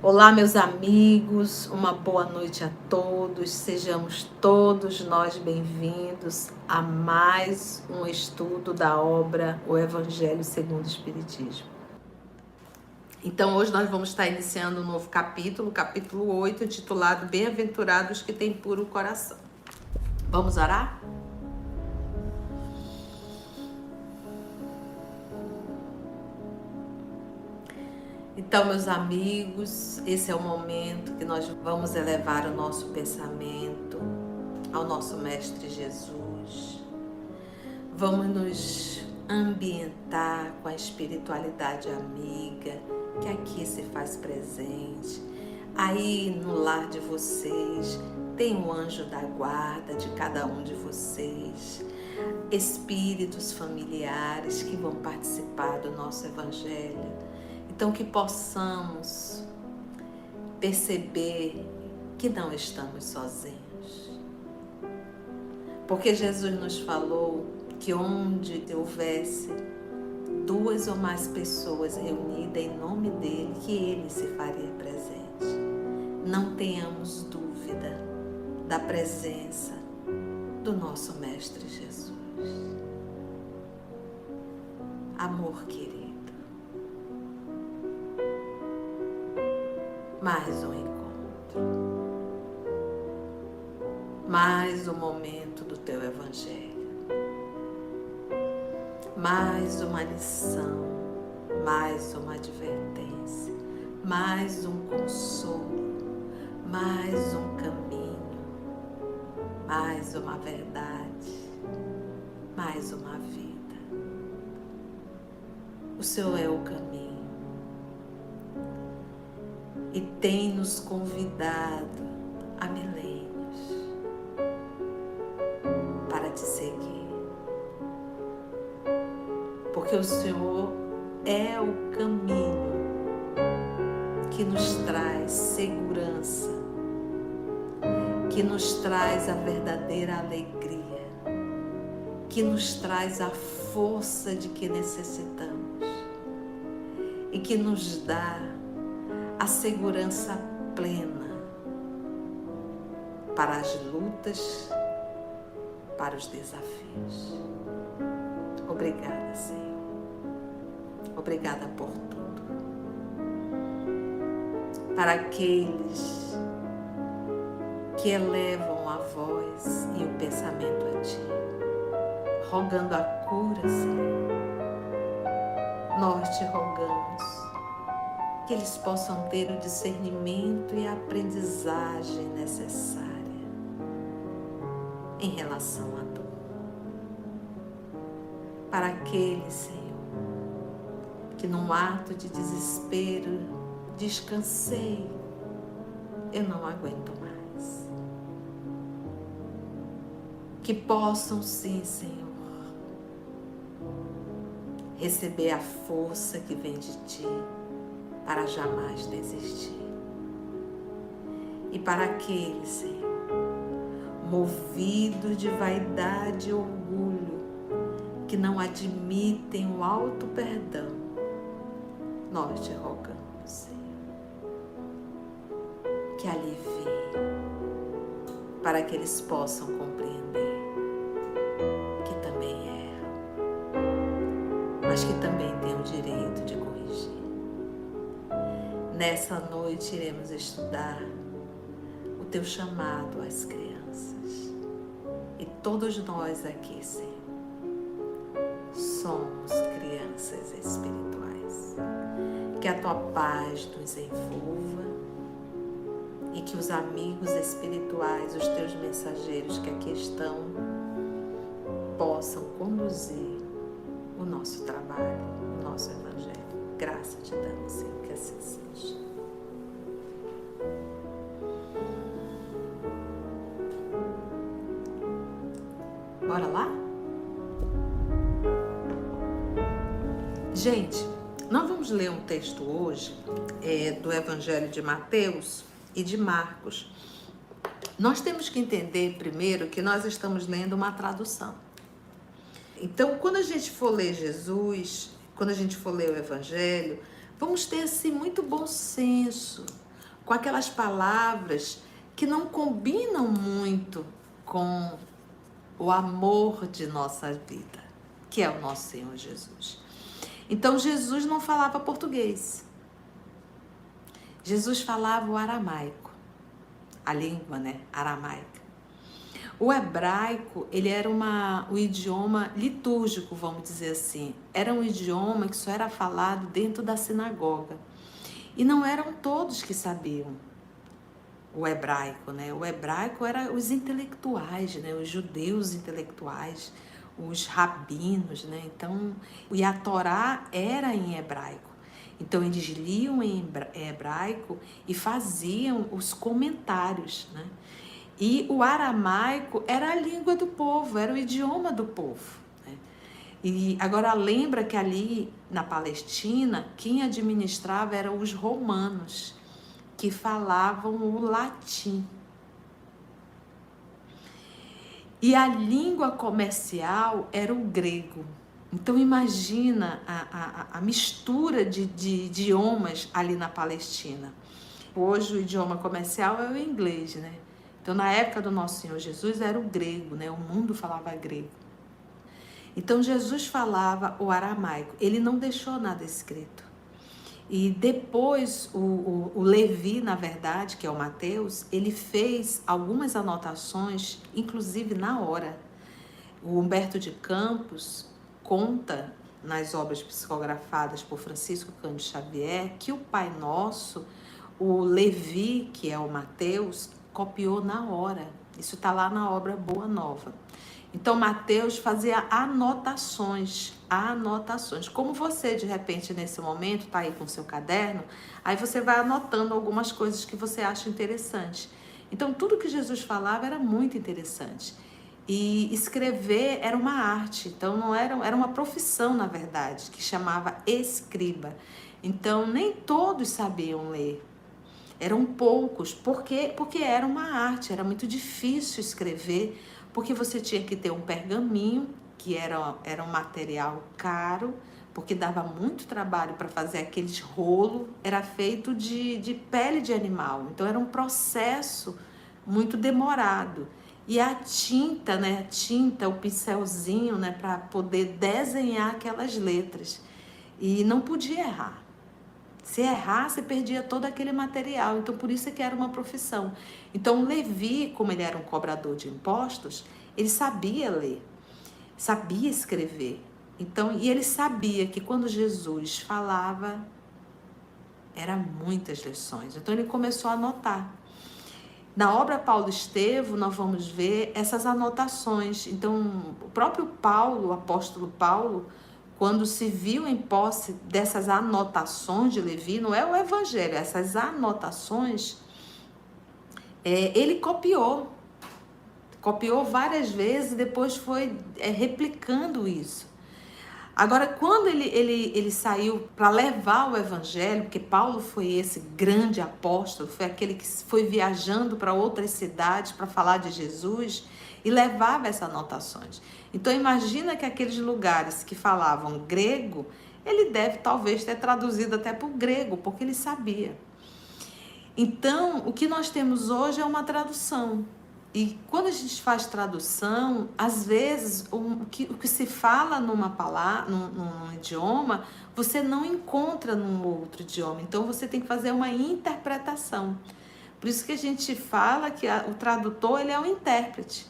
Olá, meus amigos, uma boa noite a todos. Sejamos todos nós bem-vindos a mais um estudo da obra O Evangelho segundo o Espiritismo. Então, hoje nós vamos estar iniciando um novo capítulo, capítulo 8, intitulado Bem-aventurados que têm puro coração. Vamos orar? Então, meus amigos, esse é o momento que nós vamos elevar o nosso pensamento ao nosso Mestre Jesus. Vamos nos ambientar com a espiritualidade amiga que aqui se faz presente. Aí no lar de vocês tem um anjo da guarda de cada um de vocês, espíritos familiares que vão participar do nosso Evangelho. Então, que possamos perceber que não estamos sozinhos. Porque Jesus nos falou que onde houvesse duas ou mais pessoas reunidas em nome dele, que ele se faria presente. Não tenhamos dúvida da presença do nosso Mestre Jesus. Amor querido. Mais um encontro, mais um momento do teu Evangelho, mais uma lição, mais uma advertência, mais um consolo, mais um caminho, mais uma verdade, mais uma vida. O Senhor é o caminho. E tem nos convidado há milênios para te seguir. Porque o Senhor é o caminho que nos traz segurança, que nos traz a verdadeira alegria, que nos traz a força de que necessitamos e que nos dá a segurança plena para as lutas, para os desafios. Obrigada, Senhor. Obrigada por tudo. Para aqueles que elevam a voz e o pensamento a Ti, rogando a cura, Senhor, nós Te rogamos que eles possam ter o discernimento e a aprendizagem necessária em relação à dor. Para aqueles, Senhor, que num ato de desespero descansei, eu não aguento mais. Que possam sim, Senhor, receber a força que vem de Ti, para jamais desistir. E para aqueles, Senhor, movidos de vaidade e orgulho, que não admitem o alto perdão, nós Te rogamos, Senhor, que alivie, para que eles possam compreender que também erram, mas que também têm o direito de corrigir. Nessa noite iremos estudar o Teu chamado às crianças. E todos nós aqui, Senhor, somos crianças espirituais. Que a Tua paz nos envolva e que os amigos espirituais, os Teus mensageiros que aqui estão, possam conduzir o nosso trabalho, o nosso Evangelho. Graça Te damos, Senhor, que assim seja. Bora lá? Gente, nós vamos ler um texto hoje do Evangelho de Mateus e de Marcos. Nós temos que entender primeiro que nós estamos lendo uma tradução. Então, quando a gente for ler Jesus, quando a gente for ler o Evangelho, vamos ter assim muito bom senso, com aquelas palavras que não combinam muito com o amor de nossa vida, que é o nosso Senhor Jesus. Então Jesus não falava português. Jesus falava o aramaico, a língua, aramaica. O hebraico, ele era o idioma litúrgico, vamos dizer assim. Era um idioma que só era falado dentro da sinagoga. E não eram todos que sabiam o hebraico, O hebraico era os intelectuais, os judeus intelectuais, os rabinos, Então, e a Torá era em hebraico. Então, eles liam em hebraico e faziam os comentários, E o aramaico era a língua do povo, era o idioma do povo. E agora lembra que ali na Palestina, quem administrava eram os romanos, que falavam o latim. E a língua comercial era o grego. Então imagina a mistura de idiomas ali na Palestina. Hoje o idioma comercial é o inglês, Então na época do nosso Senhor Jesus era o grego, O mundo falava grego. Então Jesus falava o aramaico, ele não deixou nada escrito. E depois o Levi, na verdade, que é o Mateus, ele fez algumas anotações, inclusive na hora. O Humberto de Campos conta nas obras psicografadas por Francisco Cândido Xavier que o Pai Nosso, o Levi, que é o Mateus, copiou na hora. Isso está lá na obra Boa Nova. Então, Mateus fazia anotações. Como você, de repente, nesse momento, está aí com o seu caderno, aí você vai anotando algumas coisas que você acha interessante. Então, tudo que Jesus falava era muito interessante. E escrever era uma arte, então não era uma profissão, na verdade, que chamava escriba. Então, nem todos sabiam ler. Eram poucos, porque era uma arte, era muito difícil escrever, porque você tinha que ter um pergaminho, que era um material caro, porque dava muito trabalho para fazer aqueles rolos, era feito de pele de animal, então era um processo muito demorado. E a tinta, o pincelzinho, para poder desenhar aquelas letras. E não podia errar. Se errasse, perdia todo aquele material. Então, por isso é que era uma profissão. Então, Levi, como ele era um cobrador de impostos, ele sabia ler, sabia escrever. Então, e ele sabia que quando Jesus falava, eram muitas lições. Então, ele começou a anotar. Na obra Paulo Estevo, nós vamos ver essas anotações. Então, o próprio Paulo, o apóstolo Paulo, quando se viu em posse dessas anotações de Levi, não é o evangelho, essas anotações, ele copiou várias vezes e depois foi replicando isso. Agora, quando ele saiu para levar o evangelho, porque Paulo foi esse grande apóstolo, foi aquele que foi viajando para outras cidades para falar de Jesus e levava essas anotações. Então, imagina que aqueles lugares que falavam grego, ele deve talvez ter traduzido até para o grego, porque ele sabia. Então, o que nós temos hoje é uma tradução. E quando a gente faz tradução, às vezes o que se fala numa palavra, num idioma, você não encontra num outro idioma. Então você tem que fazer uma interpretação. Por isso que a gente fala que o tradutor, ele é um intérprete.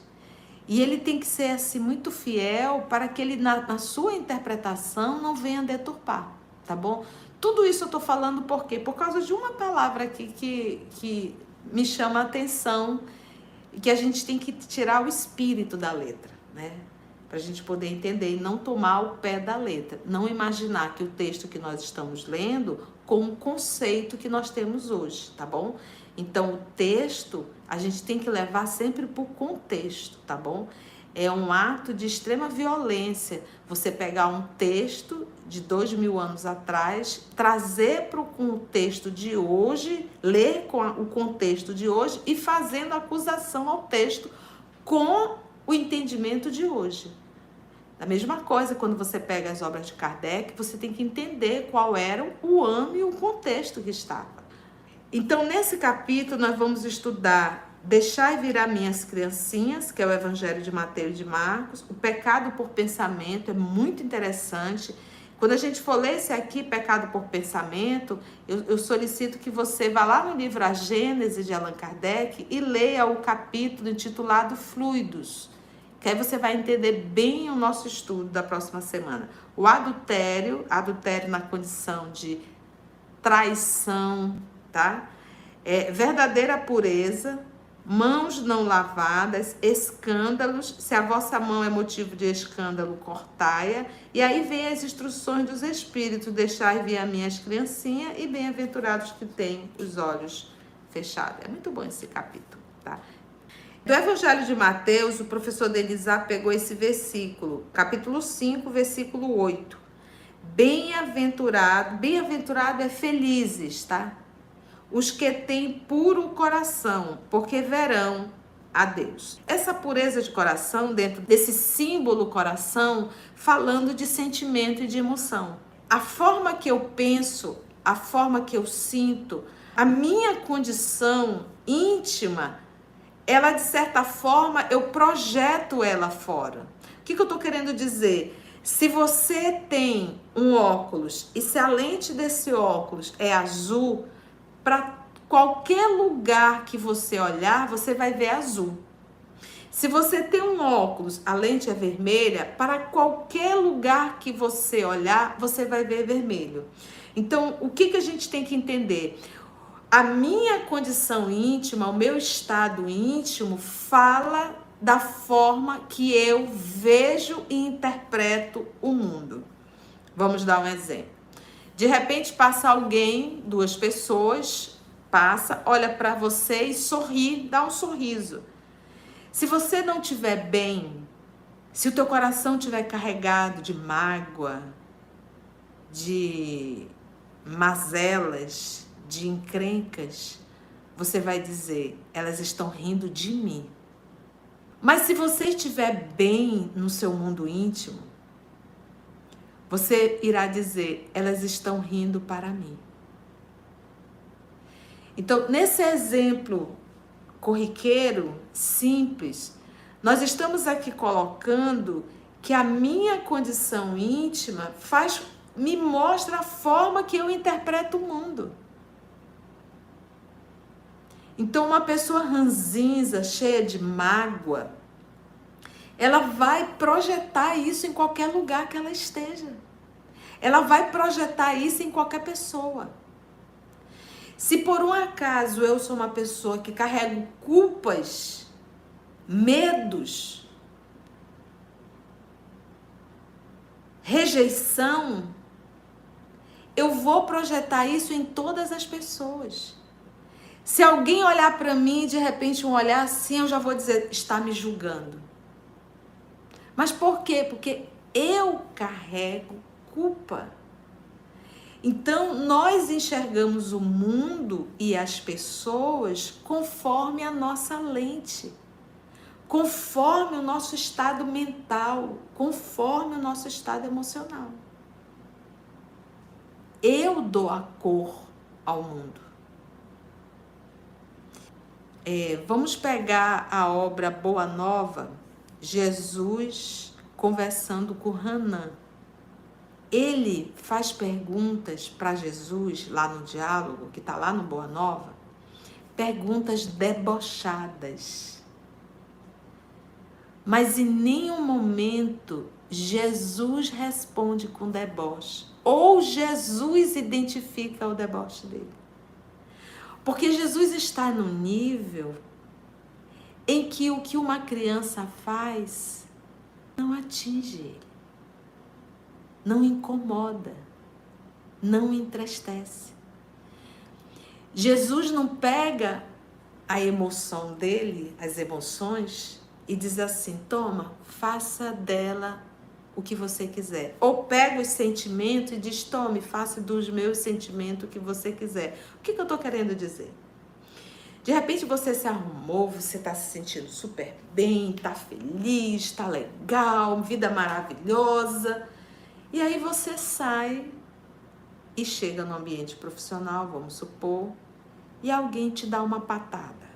E ele tem que ser assim, muito fiel para que ele, na sua interpretação, não venha deturpar, tá bom? Tudo isso eu estou falando por quê? Por causa de uma palavra aqui que me chama a atenção, e que a gente tem que tirar o espírito da letra, para a gente poder entender e não tomar o pé da letra. Não imaginar que o texto que nós estamos lendo com o conceito que nós temos hoje, tá bom? Então, o texto, a gente tem que levar sempre para o contexto, tá bom? É um ato de extrema violência você pegar um texto de 2000 anos atrás, trazer para o contexto de hoje, ler com o contexto de hoje e fazendo acusação ao texto com o entendimento de hoje. A mesma coisa quando você pega as obras de Kardec, você tem que entender qual era o ano e o contexto que estava. Então, nesse capítulo, nós vamos estudar Deixai virar minhas criancinhas, que é o Evangelho de Mateus e de Marcos. O pecado por pensamento é muito interessante. Quando a gente for ler esse aqui, pecado por pensamento, eu solicito que você vá lá no livro A Gênese de Allan Kardec e leia o capítulo intitulado Fluidos, que aí você vai entender bem o nosso estudo da próxima semana. O adultério na condição de traição, tá? Verdadeira pureza, mãos não lavadas, escândalos, se a vossa mão é motivo de escândalo, cortai-a. E aí vem as instruções dos Espíritos, deixai vir a minhas criancinhas e bem-aventurados que têm os olhos fechados. É muito bom esse capítulo, tá? Do Evangelho de Mateus, o professor Denisá pegou esse versículo, capítulo 5, versículo 8. Bem-aventurado é felizes, tá? Os que têm puro coração, porque verão a Deus. Essa pureza de coração, dentro desse símbolo coração, falando de sentimento e de emoção. A forma que eu penso, a forma que eu sinto, a minha condição íntima, ela, de certa forma, eu projeto ela fora. O que eu estou querendo dizer? Se você tem um óculos e se a lente desse óculos é azul, para qualquer lugar que você olhar, você vai ver azul. Se você tem um óculos, a lente é vermelha, para qualquer lugar que você olhar, você vai ver vermelho. Então, o que a gente tem que entender? A minha condição íntima, o meu estado íntimo, fala da forma que eu vejo e interpreto o mundo. Vamos dar um exemplo. De repente passa alguém, duas pessoas, passa, olha para você e sorri, dá um sorriso. Se você não estiver bem, se o teu coração estiver carregado de mágoa, de mazelas, de encrencas, você vai dizer, elas estão rindo de mim. Mas se você estiver bem no seu mundo íntimo, você irá dizer, elas estão rindo para mim. Então, nesse exemplo corriqueiro, simples, nós estamos aqui colocando que a minha condição íntima me mostra a forma que eu interpreto o mundo. Então, uma pessoa ranzinza, cheia de mágoa, ela vai projetar isso em qualquer lugar que ela esteja. Ela vai projetar isso em qualquer pessoa. Se por um acaso eu sou uma pessoa que carrego culpas, medos, rejeição, eu vou projetar isso em todas as pessoas. Se alguém olhar para mim, de repente um olhar assim, eu já vou dizer, está me julgando. Mas por quê? Porque eu carrego culpa. Então, nós enxergamos o mundo e as pessoas conforme a nossa lente, conforme o nosso estado mental, conforme o nosso estado emocional. Eu dou a cor ao mundo. Vamos pegar a obra Boa Nova, Jesus conversando com Hanã. Ele faz perguntas para Jesus, lá no diálogo, que está lá no Boa Nova, perguntas debochadas. Mas em nenhum momento Jesus responde com deboche. Ou Jesus identifica o deboche dele. Porque Jesus está no nível em que o que uma criança faz não atinge ele, não incomoda, não entristece. Jesus não pega a emoção dele, as emoções, e diz assim, toma, faça dela o que você quiser. Ou pega os sentimentos e diz, tome, faça dos meus sentimentos o que você quiser. O que eu estou querendo dizer? De repente você se arrumou, você está se sentindo super bem, está feliz, está legal, vida maravilhosa. E aí você sai e chega no ambiente profissional, vamos supor, e alguém te dá uma patada.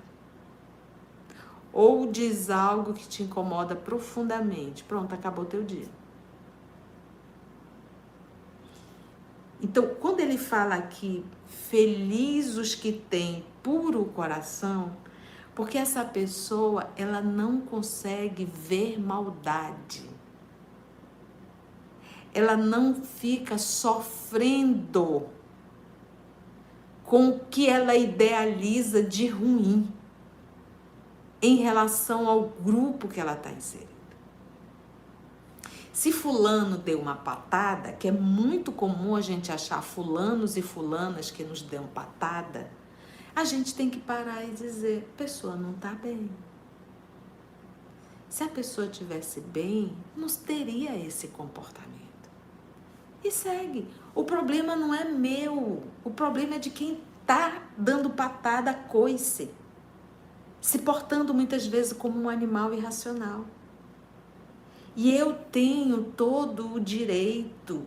Ou diz algo que te incomoda profundamente. Pronto, acabou teu dia. Então, quando ele fala aqui, feliz os que têm puro coração, porque essa pessoa, ela não consegue ver maldade. Ela não fica sofrendo com o que ela idealiza de ruim em relação ao grupo que ela está inserida. Se fulano deu uma patada, que é muito comum a gente achar fulanos e fulanas que nos dão patada, a gente tem que parar e dizer, a pessoa não está bem. Se a pessoa estivesse bem, não teria esse comportamento. E segue. O problema não é meu, o problema é de quem está dando patada a coice, se portando muitas vezes como um animal irracional. E eu tenho todo o direito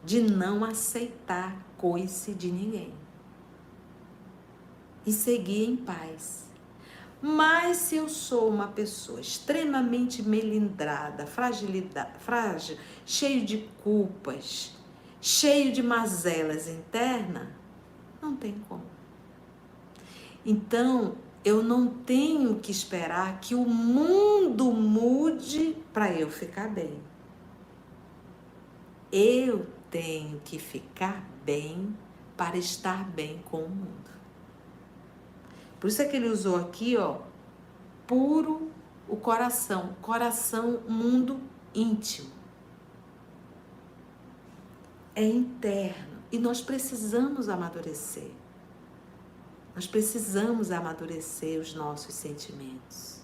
de não aceitar coice de ninguém e seguir em paz. Mas se eu sou uma pessoa extremamente melindrada, frágil, cheio de culpas, cheio de mazelas internas, não tem como. Então, eu não tenho que esperar que o mundo mude para eu ficar bem. Eu tenho que ficar bem para estar bem com o mundo. Por isso é que ele usou aqui, puro o coração. Coração, mundo íntimo. É interno. E nós precisamos amadurecer. Nós precisamos amadurecer os nossos sentimentos.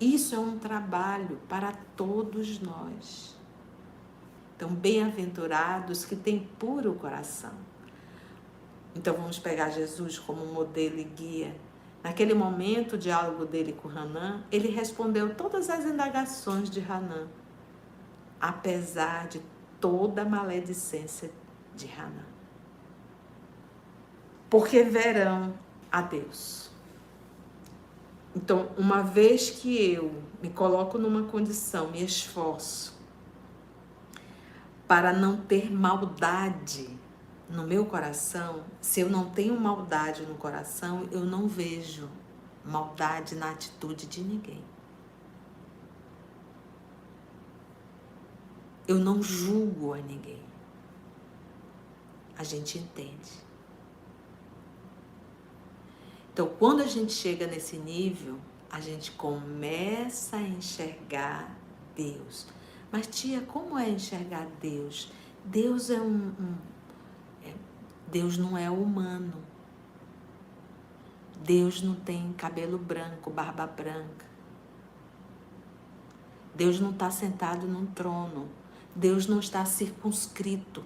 Isso é um trabalho para todos nós. Então, bem-aventurados que têm puro coração. Então, vamos pegar Jesus como modelo e guia. Naquele momento, o diálogo dele com Hanã, ele respondeu todas as indagações de Hanã, apesar de toda a maledicência de Hanã. Porque verão a Deus. Então, uma vez que eu me coloco numa condição, me esforço para não ter maldade no meu coração, se eu não tenho maldade no coração, eu não vejo maldade na atitude de ninguém. Eu não julgo a ninguém. A gente entende. Então, quando a gente chega nesse nível, a gente começa a enxergar Deus. Mas, tia, como é enxergar Deus? Deus Deus não é humano. Deus não tem cabelo branco, barba branca. Deus não está sentado num trono. Deus não está circunscrito.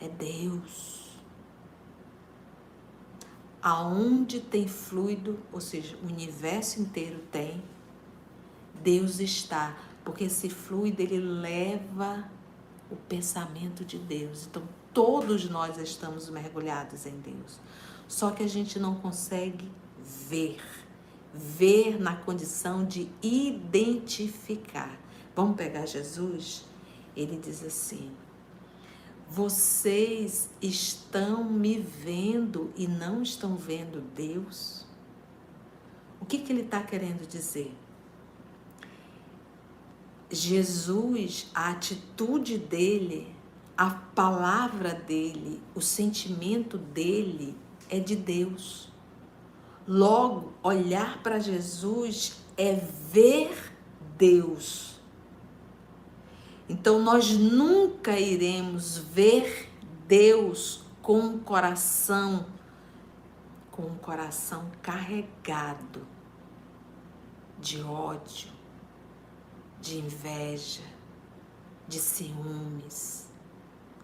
É Deus. Aonde tem fluido, ou seja, o universo inteiro tem, Deus está. Porque esse fluido, ele leva o pensamento de Deus. Então, todos nós estamos mergulhados em Deus. Só que a gente não consegue ver. Ver na condição de identificar. Vamos pegar Jesus? Ele diz assim: vocês estão me vendo e não estão vendo Deus? O que ele está querendo dizer? Jesus, a atitude dele, a palavra dele, o sentimento dele é de Deus. Logo, olhar para Jesus é ver Deus. Então, nós nunca iremos ver Deus com um coração carregado de ódio, de inveja, de ciúmes,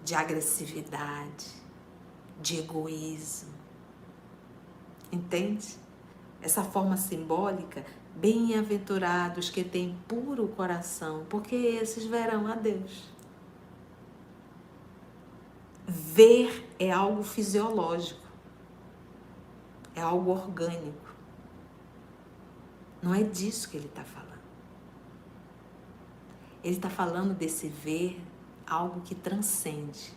de agressividade, de egoísmo. Entende? Essa forma simbólica, bem-aventurados que têm puro coração, porque esses verão a Deus. Ver é algo fisiológico, é algo orgânico. Não é disso que ele está falando. Ele está falando desse ver algo que transcende.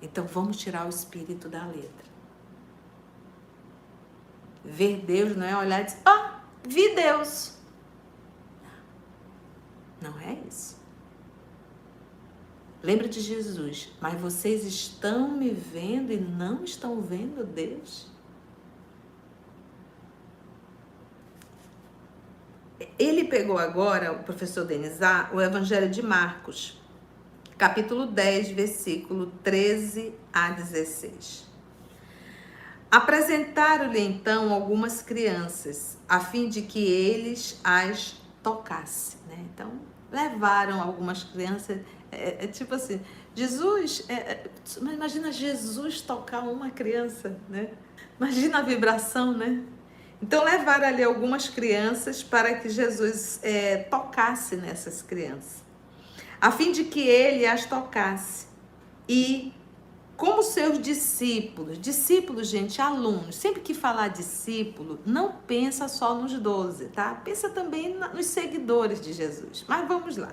Então vamos tirar o espírito da letra. Ver Deus não é olhar e dizer, vi Deus. Não é isso. Lembra de Jesus, mas vocês estão me vendo e não estão vendo Deus? Ele pegou agora, o professor Denizar, o Evangelho de Marcos, capítulo 10, versículo 13 a 16. Apresentaram-lhe então algumas crianças, a fim de que eles as tocassem, né? Então, levaram algumas crianças, tipo assim, Jesus, imagina Jesus tocar uma criança, né? Imagina a vibração, né? Então, levaram ali algumas crianças para que Jesus tocasse nessas crianças, a fim de que ele as tocasse. E como seus discípulos, gente, alunos, sempre que falar discípulo, não pensa só nos 12, tá? Pensa também nos seguidores de Jesus. Mas vamos lá.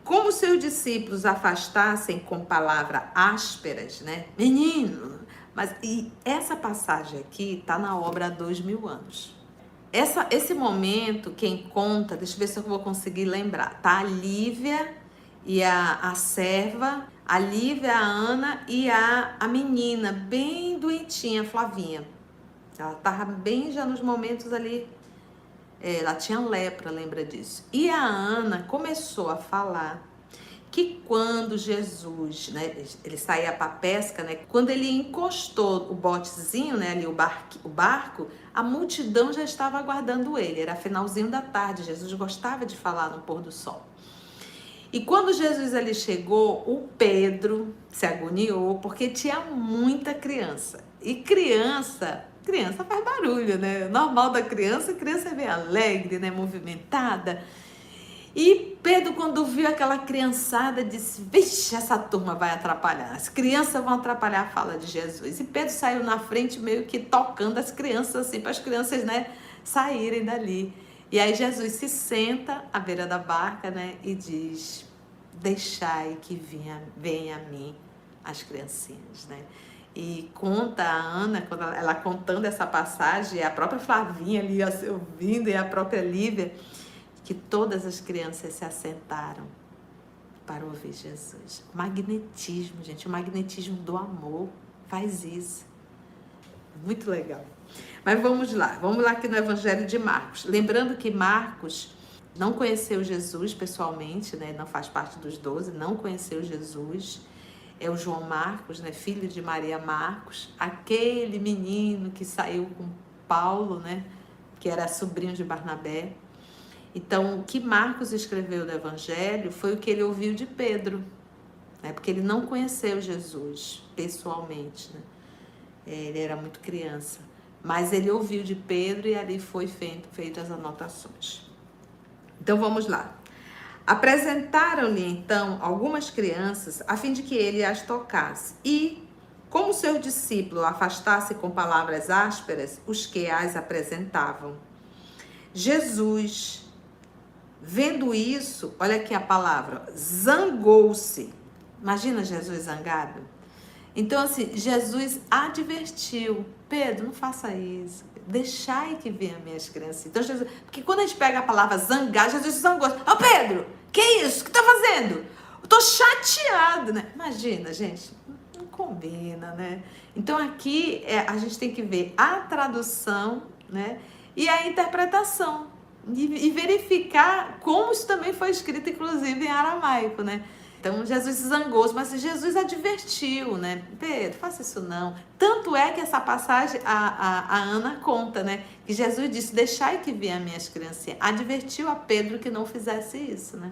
Como seus discípulos afastassem com palavras ásperas, né? Menino! E essa passagem aqui está na obra há 2000 anos. Esse momento, quem conta, deixa eu ver se eu vou conseguir lembrar, tá? A Lívia e a serva, a Lívia, a Ana e a menina, bem doentinha, Flavinha. Ela estava bem já nos momentos ali, ela tinha lepra, lembra disso. E a Ana começou a falar que quando Jesus, né, ele saía para pesca, né, quando ele encostou o botezinho, né, ali o barco, a multidão já estava aguardando ele. Era finalzinho da tarde, Jesus gostava de falar no pôr do sol. E quando Jesus ali chegou, o Pedro se agoniou, porque tinha muita criança. E criança faz barulho, né? O normal da criança é bem alegre, né, movimentada. E Pedro, quando viu aquela criançada, disse, vixe, essa turma vai atrapalhar. As crianças vão atrapalhar a fala de Jesus. E Pedro saiu na frente meio que tocando as crianças, assim, para as crianças, né, saírem dali. E aí Jesus se senta à beira da barca, né, e diz, deixai que venha a mim as criancinhas, né. E conta a Ana, quando ela contando essa passagem, a própria Flavinha ali ouvindo, e a própria Lívia, que todas as crianças se assentaram para ouvir Jesus. Magnetismo, gente, o magnetismo do amor faz isso. Muito legal. Mas vamos lá aqui no Evangelho de Marcos. Lembrando que Marcos não conheceu Jesus pessoalmente, né? Não faz parte dos 12, não conheceu Jesus. É o João Marcos, né? Filho de Maria Marcos, aquele menino que saiu com Paulo, né? Que era sobrinho de Barnabé. Então, o que Marcos escreveu no Evangelho foi o que ele ouviu de Pedro, né? Porque ele não conheceu Jesus pessoalmente, né? Ele era muito criança, mas ele ouviu de Pedro e ali foi feito as anotações. Então, vamos lá. Apresentaram-lhe, então, algumas crianças a fim de que ele as tocasse. E, como seu discípulo afastasse com palavras ásperas os que as apresentavam, Jesus, vendo isso, olha aqui a palavra, zangou-se. Imagina Jesus zangado? Então, assim, Jesus advertiu, Pedro, não faça isso, deixai que venham minhas crianças. Então, Jesus, porque quando a gente pega a palavra zangar, Jesus zangou. Pedro, que isso? O que tá fazendo? Eu tô chateado, né? Imagina, gente, não combina, né? Então, aqui a gente tem que ver a tradução, né? E a interpretação. E verificar como isso também foi escrito, inclusive, em aramaico, né? Então, Jesus se zangou, mas Jesus advertiu, né? Pedro, faça isso não. Tanto é que essa passagem, a Ana conta, né? Que Jesus disse, deixai que venham minhas criancinhas. Advertiu a Pedro que não fizesse isso, né?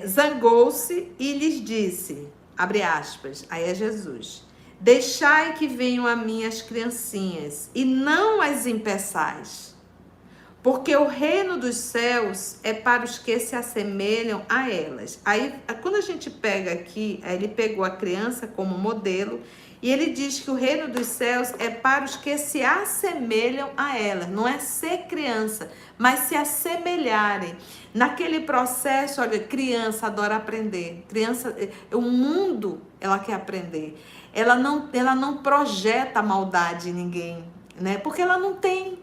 Zangou-se e lhes disse, abre aspas, aí é Jesus, deixai que venham a minhas criancinhas e não as impeçais, Porque o reino dos céus é para os que se assemelham a elas. Aí, quando a gente pega aqui, ele pegou a criança como modelo e ele diz que o reino dos céus é para os que se assemelham a elas. Não é ser criança, mas se assemelharem. Naquele processo, olha, criança adora aprender. Criança, o mundo, ela quer aprender. Ela não projeta maldade em ninguém, né? Porque ela não tem.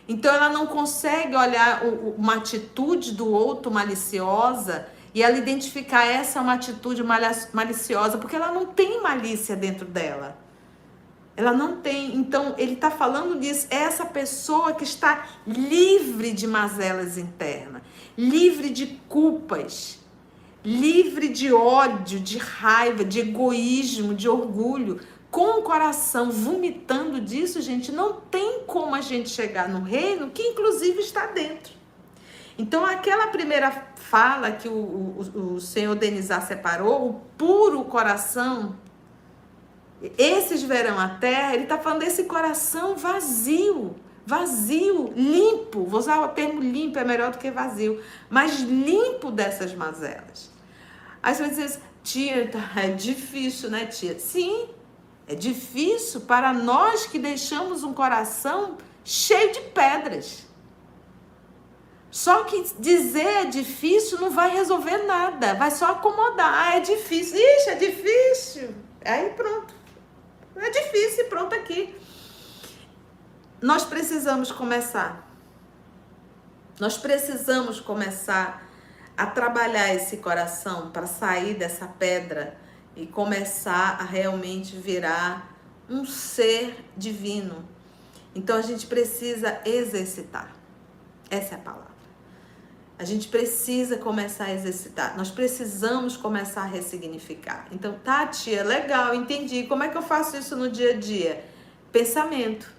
Então ela não consegue olhar uma atitude do outro maliciosa e ela identificar essa uma atitude maliciosa, porque ela não tem malícia dentro dela. Ela não tem. Então ele está falando disso. É essa pessoa que está livre de mazelas internas, livre de culpas, livre de ódio, de raiva, de egoísmo, de orgulho. Com o coração vomitando disso, gente, não tem como a gente chegar no reino que inclusive está dentro. Então, aquela primeira fala que o Senhor Denizar separou, o puro coração, esses verão a terra, ele está falando desse coração vazio, limpo. Vou usar o termo limpo, é melhor do que vazio, mas limpo dessas mazelas. Aí você vai dizer, tia, é difícil, né, tia? Sim. É difícil para nós que deixamos um coração cheio de pedras. Só que dizer é difícil não vai resolver nada, vai só acomodar. Ah, é difícil. Ixi, é difícil. Aí pronto. É difícil e pronto aqui. Nós precisamos começar. Nós precisamos começar a trabalhar esse coração para sair dessa pedra e começar a realmente virar um ser divino. Então a gente precisa exercitar. Essa é a palavra. A gente precisa começar a exercitar. Nós precisamos começar a ressignificar. Então, tá, tia, legal, entendi. Como é que eu faço isso no dia a dia? Pensamento.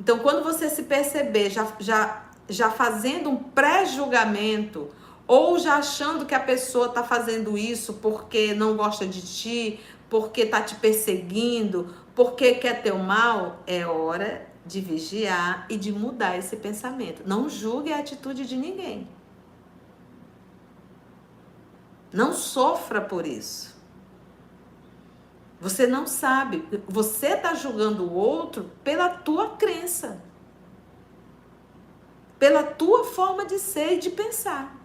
Então, quando você se perceber já fazendo um pré-julgamento, ou já achando que a pessoa está fazendo isso porque não gosta de ti, porque está te perseguindo, porque quer teu mal, é hora de vigiar e de mudar esse pensamento. Não julgue a atitude de ninguém. Não sofra por isso. Você não sabe. Você está julgando o outro pela tua crença, pela tua forma de ser e de pensar.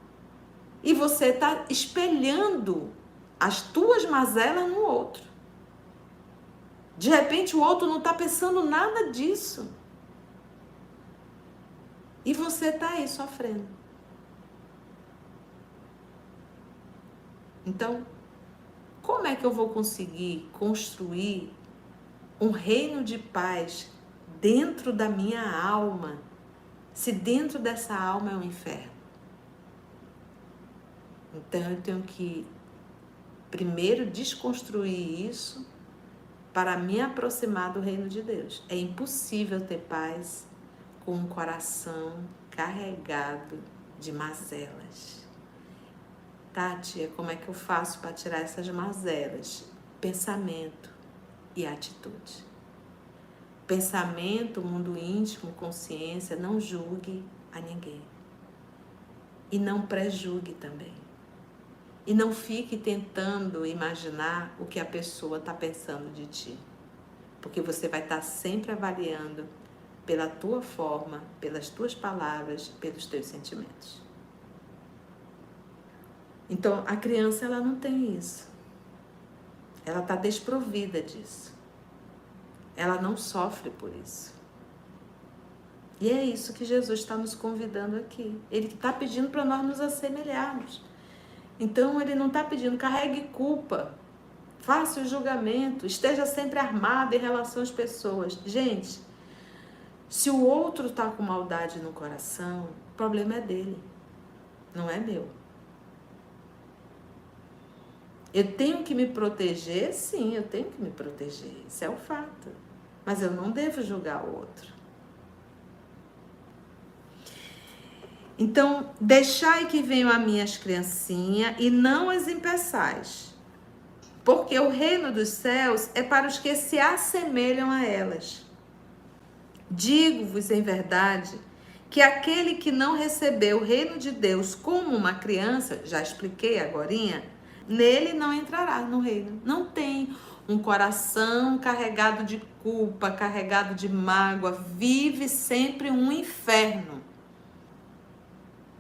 E você está espelhando as tuas mazelas no outro. De repente o outro não está pensando nada disso. E você está aí sofrendo. Então, como é que eu vou conseguir construir um reino de paz dentro da minha alma, se dentro dessa alma é um inferno? Então eu tenho que primeiro desconstruir isso para me aproximar do reino de Deus. É impossível ter paz com um coração carregado de mazelas. Tá, tia, como é que eu faço para tirar essas mazelas? Pensamento e atitude. Pensamento, mundo íntimo, consciência, não julgue a ninguém. E não pré-julgue também. E não fique tentando imaginar o que a pessoa está pensando de ti. Porque você vai estar sempre avaliando pela tua forma, pelas tuas palavras, pelos teus sentimentos. Então, a criança, ela não tem isso. Ela está desprovida disso. Ela não sofre por isso. E é isso que Jesus está nos convidando aqui. Ele está pedindo para nós nos assemelharmos. Então, ele não está pedindo, carregue culpa, faça o julgamento, esteja sempre armado em relação às pessoas. Gente, se o outro está com maldade no coração, o problema é dele, não é meu. Eu tenho que me proteger? Sim, eu tenho que me proteger. Isso é o fato. Mas eu não devo julgar o outro. Então, deixai que venham a mim as criancinhas e não as impeçais. Porque o reino dos céus é para os que se assemelham a elas. Digo-vos em verdade que aquele que não recebeu o reino de Deus como uma criança, já expliquei agorinha, nele não entrará no reino. Não tem um coração carregado de culpa, carregado de mágoa, vive sempre um inferno.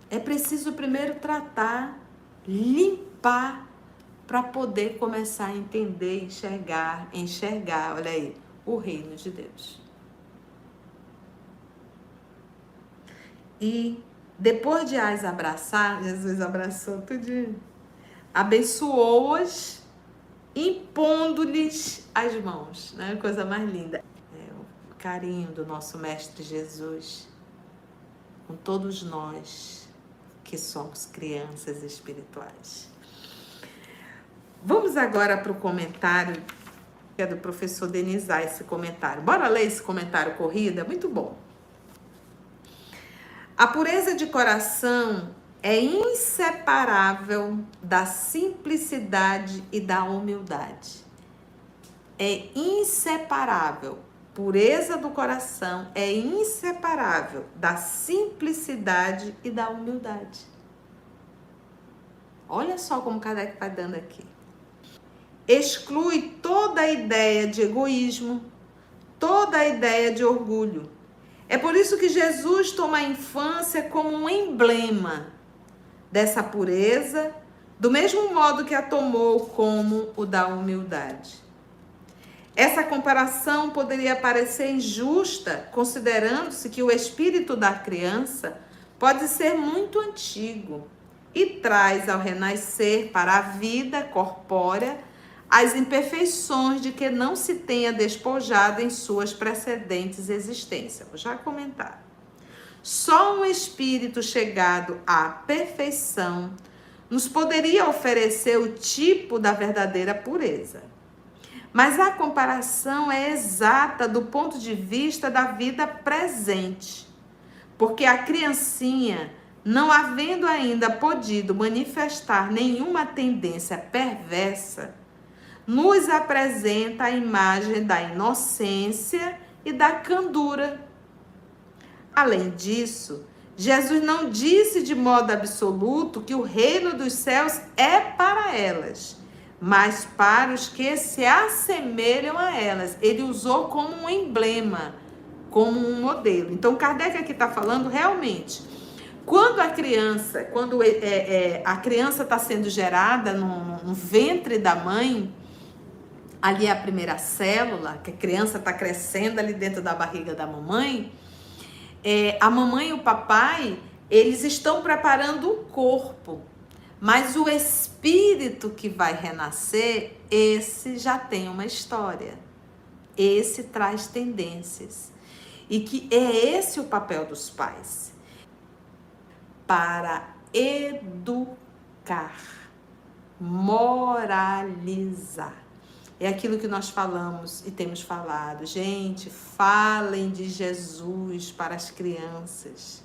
É preciso primeiro tratar, limpar, para poder começar a entender, enxergar, olha aí, o reino de Deus. E depois de as abraçar, Jesus abraçou tudinho, abençoou-as, impondo-lhes as mãos, né? Coisa mais linda. É o carinho do nosso Mestre Jesus com todos nós que somos crianças espirituais. Vamos agora para o comentário, que é do professor Denizar, esse comentário. Bora ler esse comentário corrido? É muito bom. A pureza de coração é inseparável da simplicidade e da humildade. É inseparável. Pureza do coração é inseparável da simplicidade e da humildade. Olha só como Kardec vai dando aqui. Exclui toda a ideia de egoísmo, toda a ideia de orgulho. É por isso que Jesus toma a infância como um emblema dessa pureza, do mesmo modo que a tomou como o da humildade. Essa comparação poderia parecer injusta, considerando-se que o espírito da criança pode ser muito antigo e traz ao renascer para a vida corpórea as imperfeições de que não se tenha despojado em suas precedentes existências. Vou já comentar. Só um espírito chegado à perfeição nos poderia oferecer o tipo da verdadeira pureza. Mas a comparação é exata do ponto de vista da vida presente, porque a criancinha, não havendo ainda podido manifestar nenhuma tendência perversa, nos apresenta a imagem da inocência e da candura. Além disso, Jesus não disse de modo absoluto que o reino dos céus é para elas, mas para os que se assemelham a elas. Ele usou como um emblema, como um modelo. Então, Kardec aqui está falando realmente, quando a criança está sendo gerada no ventre da mãe, ali é a primeira célula, que a criança está crescendo ali dentro da barriga da mamãe, a mamãe e o papai, eles estão preparando o corpo, mas o espírito que vai renascer, esse já tem uma história, esse traz tendências, e que é esse o papel dos pais, para educar, moralizar. É aquilo que nós falamos e temos falado. Gente, falem de Jesus para as crianças.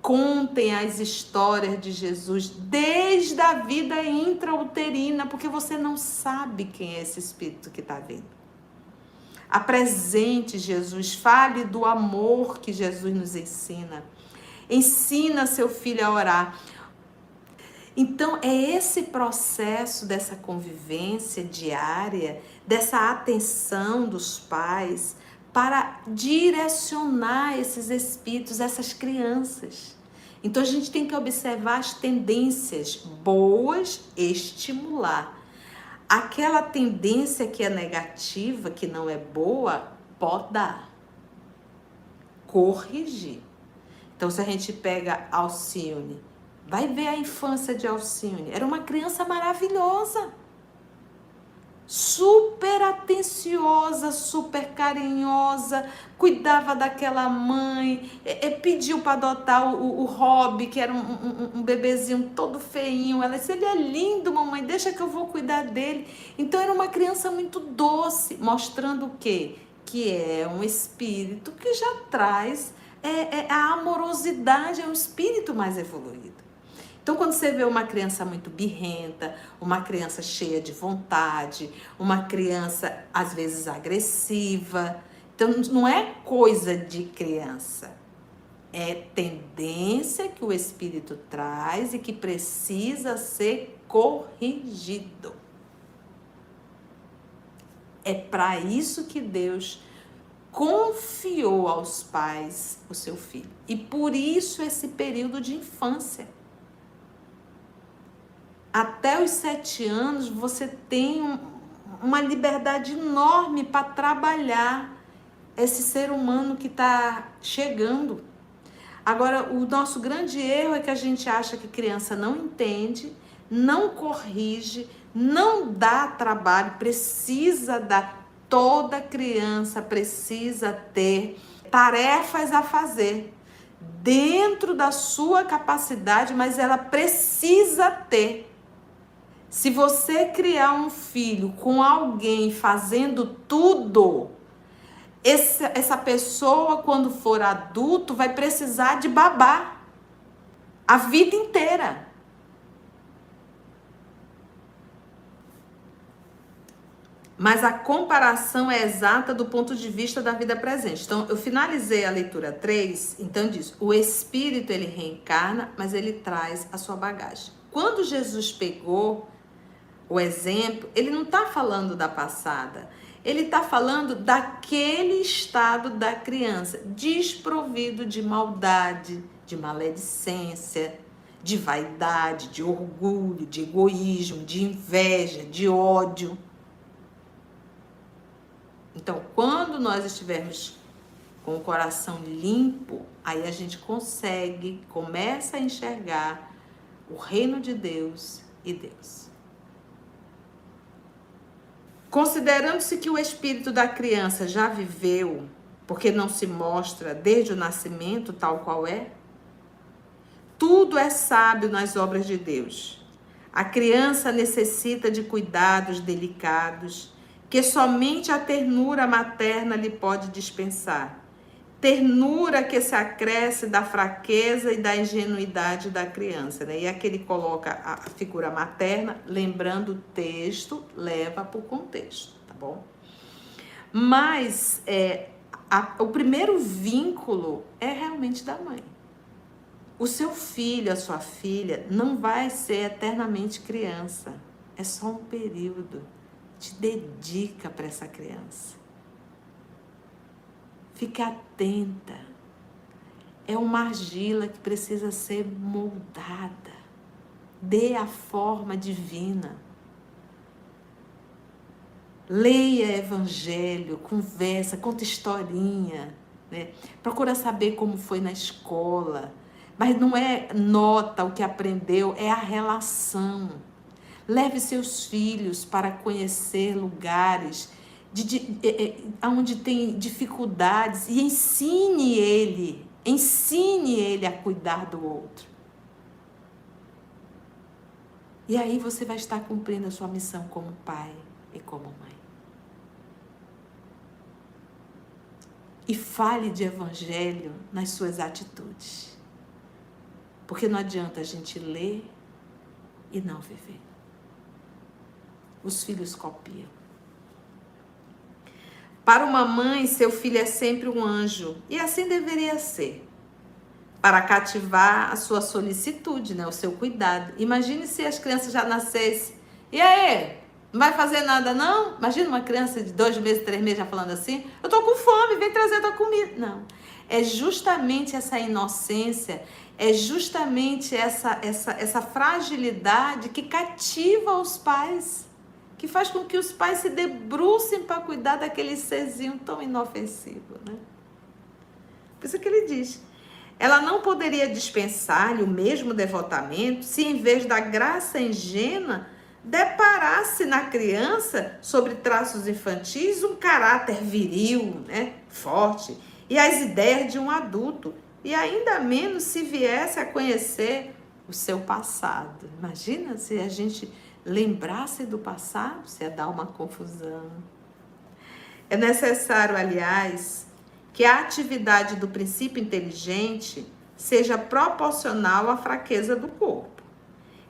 Contem as histórias de Jesus desde a vida intrauterina, porque você não sabe quem é esse espírito que está vindo. Apresente Jesus, fale do amor que Jesus nos ensina. Ensina seu filho a orar. Então, é esse processo dessa convivência diária, dessa atenção dos pais para direcionar esses espíritos, essas crianças. Então, a gente tem que observar as tendências boas, estimular. Aquela tendência que é negativa, que não é boa, podar, corrigir. Então, se a gente pega Alcione, vai ver a infância de Alcione. Era uma criança maravilhosa. Super atenciosa, super carinhosa. Cuidava daquela mãe. Pediu para adotar o Rob, que era um bebezinho todo feinho. Ela disse, ele é lindo, mamãe, deixa que eu vou cuidar dele. Então, era uma criança muito doce. Mostrando o quê? Que é um espírito que já traz a amorosidade, é um espírito mais evoluído. Então, quando você vê uma criança muito birrenta, uma criança cheia de vontade, uma criança, às vezes, agressiva, então, não é coisa de criança. É tendência que o espírito traz e que precisa ser corrigido. É para isso que Deus confiou aos pais o seu filho. E por isso esse período de infância. Até os 7 anos você tem uma liberdade enorme para trabalhar esse ser humano que está chegando. Agora, o nosso grande erro é que a gente acha que criança não entende, não corrige, não dá trabalho, precisa dar. Toda criança precisa ter tarefas a fazer dentro da sua capacidade, mas ela precisa ter. Se você criar um filho com alguém fazendo tudo, essa pessoa, quando for adulto, vai precisar de babá a vida inteira. Mas a comparação é exata do ponto de vista da vida presente. Então, eu finalizei a leitura 3, então diz, o espírito ele reencarna, mas ele traz a sua bagagem. Quando Jesus pegou o exemplo, ele não está falando da passada, ele está falando daquele estado da criança, desprovido de maldade, de maledicência, de vaidade, de orgulho, de egoísmo, de inveja, de ódio. Então, quando nós estivermos com o coração limpo, aí a gente começa a enxergar o reino de Deus e Deus. Considerando-se que o espírito da criança já viveu, porque não se mostra desde o nascimento tal qual é, tudo é sábio nas obras de Deus. A criança necessita de cuidados delicados, que somente a ternura materna lhe pode dispensar. Ternura que se acresce da fraqueza e da ingenuidade da criança, né? E aqui ele coloca a figura materna, lembrando o texto, leva para o contexto, tá bom? Mas o primeiro vínculo é realmente da mãe. O seu filho, a sua filha, não vai ser eternamente criança. É só um período. Te dedica para essa criança. Fica atenta. É uma argila que precisa ser moldada. Dê a forma divina. Leia evangelho, conversa, conta historinha, né? Procura saber como foi na escola. Mas não é nota o que aprendeu, é a relação. Leve seus filhos para conhecer lugares onde tem dificuldades e ensine ele a cuidar do outro. E aí você vai estar cumprindo a sua missão como pai e como mãe. E fale de evangelho nas suas atitudes. Porque não adianta a gente ler e não viver. Os filhos copiam. Para uma mãe, seu filho é sempre um anjo. E assim deveria ser. Para cativar a sua solicitude, né? O seu cuidado. Imagine se as crianças já nascessem. E aí? Não vai fazer nada, não? Imagina uma criança de 2 meses, 3 meses já falando assim. Eu tô com fome, vem trazer a tua comida. Não. É justamente essa inocência, é justamente essa fragilidade que cativa os pais. Que faz com que os pais se debrucem para cuidar daquele serzinho tão inofensivo, né? Por isso que ele diz, ela não poderia dispensar-lhe o mesmo devotamento se, em vez da graça ingênua, deparasse na criança, sobre traços infantis, um caráter viril, né? Forte, e as ideias de um adulto, e ainda menos se viesse a conhecer o seu passado. Imagina se a gente lembrasse do passado, se ia dar uma confusão. É necessário, aliás, que a atividade do princípio inteligente seja proporcional à fraqueza do corpo,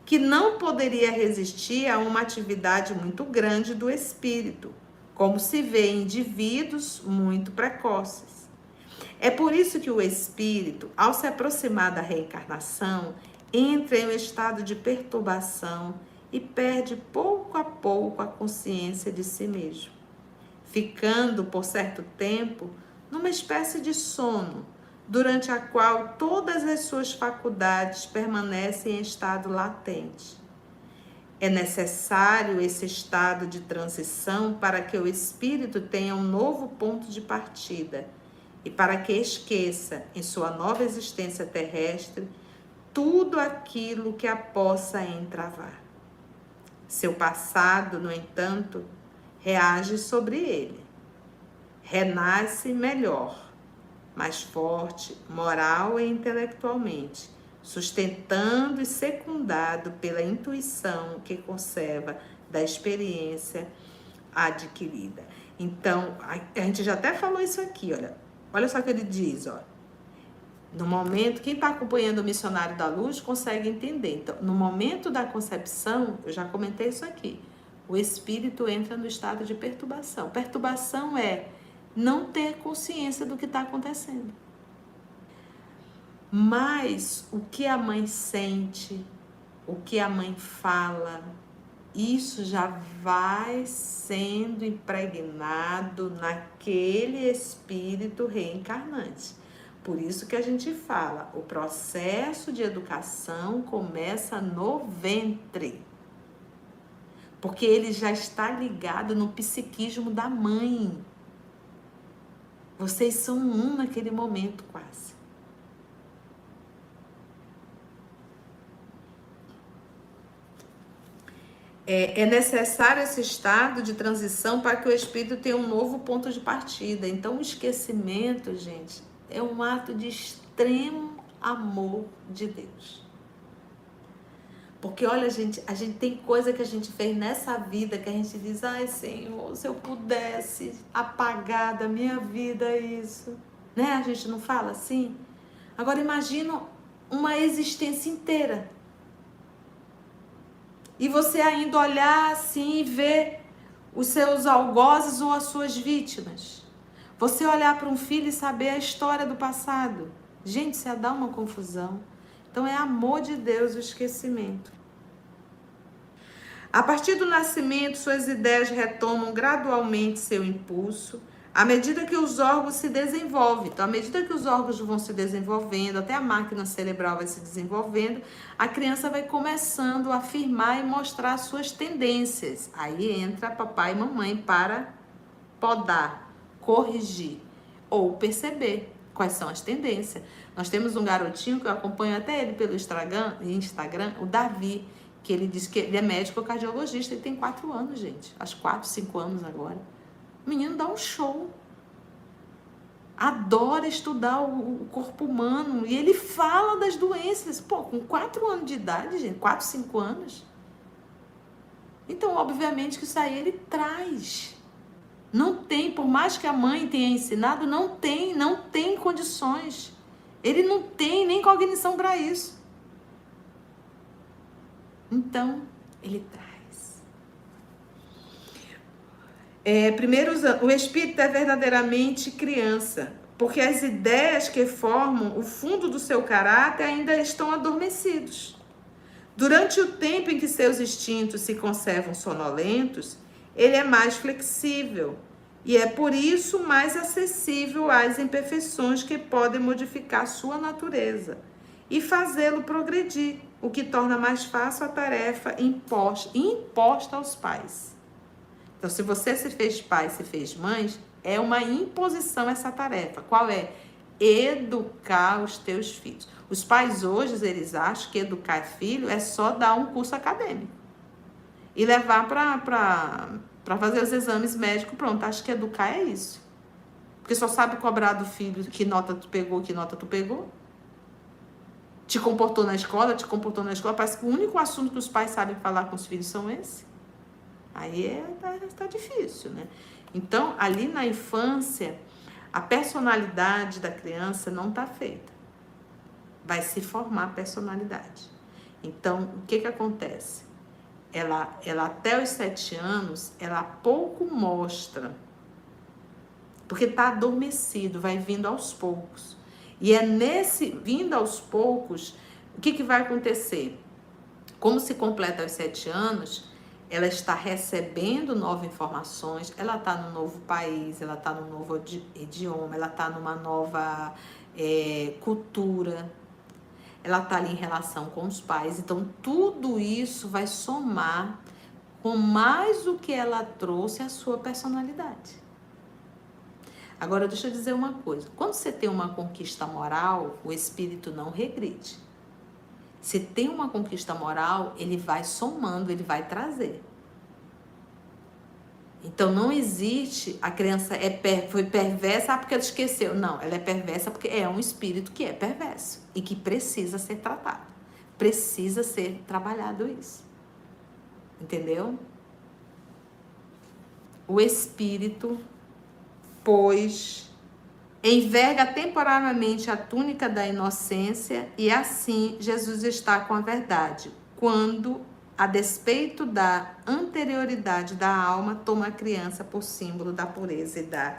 que não poderia resistir a uma atividade muito grande do espírito, como se vê em indivíduos muito precoces. É por isso que o espírito, ao se aproximar da reencarnação, entra em um estado de perturbação e perde pouco a pouco a consciência de si mesmo, ficando por certo tempo numa espécie de sono, durante a qual todas as suas faculdades permanecem em estado latente. É necessário esse estado de transição para que o espírito tenha um novo ponto de partida e para que esqueça, em sua nova existência terrestre, tudo aquilo que a possa entravar. Seu passado, no entanto, reage sobre ele. Renasce melhor, mais forte, moral e intelectualmente, sustentando e secundado pela intuição que conserva da experiência adquirida. Então, a gente já até falou isso aqui, olha só o que ele diz, ó. No momento, quem está acompanhando o Missionário da Luz consegue entender. Então, no momento da concepção, eu já comentei isso aqui, o espírito entra no estado de perturbação. Perturbação é não ter consciência do que está acontecendo. Mas o que a mãe sente, o que a mãe fala, isso já vai sendo impregnado naquele espírito reencarnante. Por isso que a gente fala, o processo de educação começa no ventre. Porque ele já está ligado no psiquismo da mãe. Vocês são um naquele momento quase. É necessário esse estado de transição para que o espírito tenha um novo ponto de partida. Então, o esquecimento, gente, é um ato de extremo amor de Deus. Porque, olha, a gente tem coisa que a gente fez nessa vida que a gente diz, ai, Senhor, se eu pudesse apagar da minha vida isso. Né? A gente não fala assim? Agora, imagina uma existência inteira. E você ainda olhar assim e ver os seus algozes ou as suas vítimas. Você olhar para um filho e saber a história do passado. Gente, isso ia dar uma confusão. Então é amor de Deus o esquecimento. A partir do nascimento, suas ideias retomam gradualmente seu impulso, à medida que os órgãos se desenvolvem. Então, à medida que os órgãos vão se desenvolvendo, até a máquina cerebral vai se desenvolvendo, a criança vai começando a afirmar e mostrar suas tendências. Aí entra papai e mamãe para podar, corrigir ou perceber quais são as tendências. Nós temos um garotinho que eu acompanho até ele pelo Instagram, o Davi, que ele diz que ele é médico cardiologista, ele tem 4 anos, gente. Acho 4, 5 anos agora. O menino dá um show. Adora estudar o corpo humano. E ele fala das doenças. Pô, com 4 anos de idade, gente. 4, 5 anos. Então, obviamente que isso aí ele traz. Não tem, por mais que a mãe tenha ensinado, não tem condições. Ele não tem nem cognição para isso. Então, ele traz. Primeiro, o espírito é verdadeiramente criança, porque as ideias que formam o fundo do seu caráter ainda estão adormecidos. Durante o tempo em que seus instintos se conservam sonolentos, ele é mais flexível e é por isso mais acessível às imperfeições que podem modificar sua natureza e fazê-lo progredir, o que torna mais fácil a tarefa imposta aos pais. Então, se você se fez pai, se fez mãe, é uma imposição essa tarefa. Qual é? Educar os teus filhos. Os pais hoje, eles acham que educar filho é só dar um curso acadêmico e levar para fazer os exames médicos. Pronto, acho que educar é isso. Porque só sabe cobrar do filho que nota tu pegou, que nota tu pegou. Te comportou na escola. Parece que o único assunto que os pais sabem falar com os filhos são esse. Aí tá difícil, né? Então, ali na infância, a personalidade da criança não está feita. Vai se formar a personalidade. Então, o que acontece? Ela até os 7 anos, ela pouco mostra porque está adormecido, vai vindo aos poucos. E é nesse vindo aos poucos, o que vai acontecer? Como se completa os 7 anos, ela está recebendo novas informações, ela está num novo país, ela está num novo idioma, ela está numa nova cultura, ela está ali em relação com os pais. Então, tudo isso vai somar com mais o que ela trouxe à sua personalidade. Agora, deixa eu dizer uma coisa. Quando você tem uma conquista moral, o espírito não regride. Se tem uma conquista moral, ele vai somando, ele vai trazer. Então, não existe a criança foi perversa porque ela esqueceu. Não, ela é perversa porque é um espírito que é perverso e que precisa ser tratado. Precisa ser trabalhado isso. Entendeu? O espírito, pois, enverga temporariamente a túnica da inocência e assim Jesus está com a verdade, quando, a despeito da anterioridade da alma, toma a criança por símbolo da pureza e da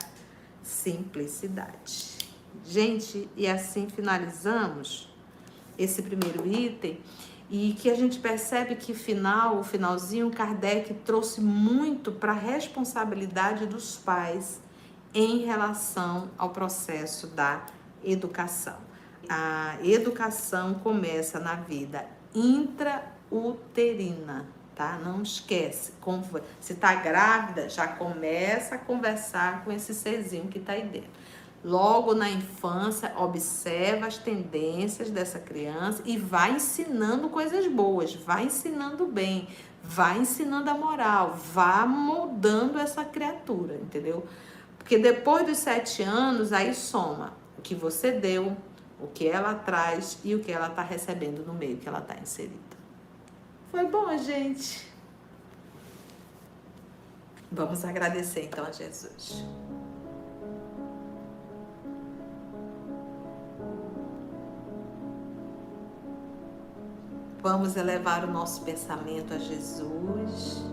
simplicidade. Gente, e assim finalizamos esse primeiro item, e que a gente percebe que o finalzinho, Kardec trouxe muito para a responsabilidade dos pais em relação ao processo da educação. A educação começa na vida intrauterina, tá? Não esquece. Se tá grávida, já começa a conversar com esse serzinho que tá aí dentro. Logo na infância, observa as tendências dessa criança e vai ensinando coisas boas, vai ensinando bem, vai ensinando a moral, vá moldando essa criatura, entendeu? Porque depois dos 7 anos, aí soma o que você deu, o que ela traz e o que ela está recebendo no meio que ela está inserida. Foi bom, gente? Vamos agradecer então a Jesus. Vamos elevar o nosso pensamento a Jesus,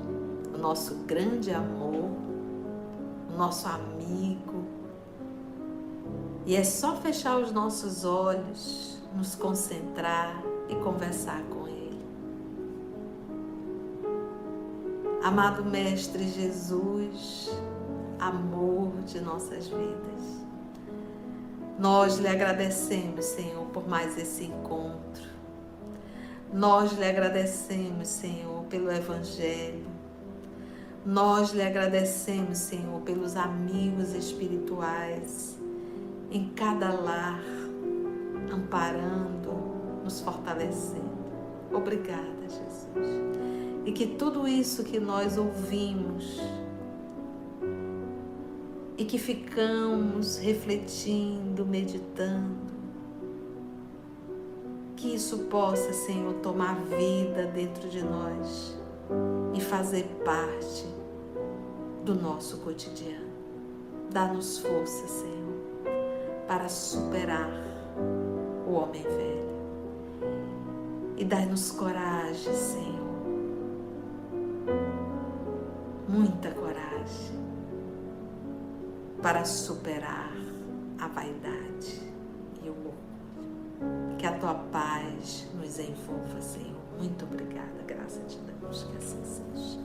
o nosso grande amor, o nosso amigo. E é só fechar os nossos olhos, nos concentrar e conversar com Ele. Amado Mestre Jesus, amor de nossas vidas, nós lhe agradecemos, Senhor, por mais esse encontro. Nós lhe agradecemos, Senhor, pelo Evangelho. Nós lhe agradecemos, Senhor, pelos amigos espirituais em cada lar, amparando, nos fortalecendo. Obrigada, Jesus. E que tudo isso que nós ouvimos e que ficamos refletindo, meditando, que isso possa, Senhor, tomar vida dentro de nós e fazer parte do nosso cotidiano. Dá-nos força, Senhor, para superar o homem velho. E dai-nos coragem, Senhor, muita coragem, para superar a vaidade e o orgulho. Que a tua paz nos envolva, Senhor. Muito obrigada, graça te damos, que assim seja.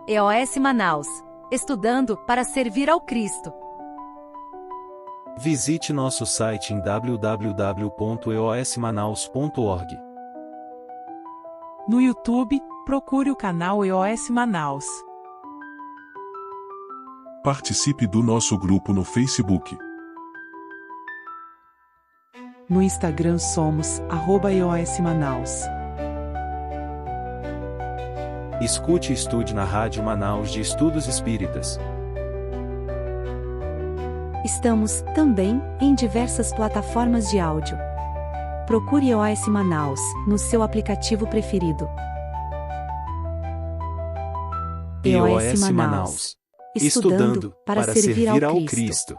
EOS Manaus. Estudando para servir ao Cristo. Visite nosso site em www.eosmanaus.org. No YouTube, procure o canal EOS Manaus. Participe do nosso grupo no Facebook. No Instagram somos @EOS Manaus. Escute e estude na Rádio Manaus de Estudos Espíritas. Estamos, também, em diversas plataformas de áudio. Procure EOS Manaus, no seu aplicativo preferido. EOS Manaus. Estudando para servir ao Cristo.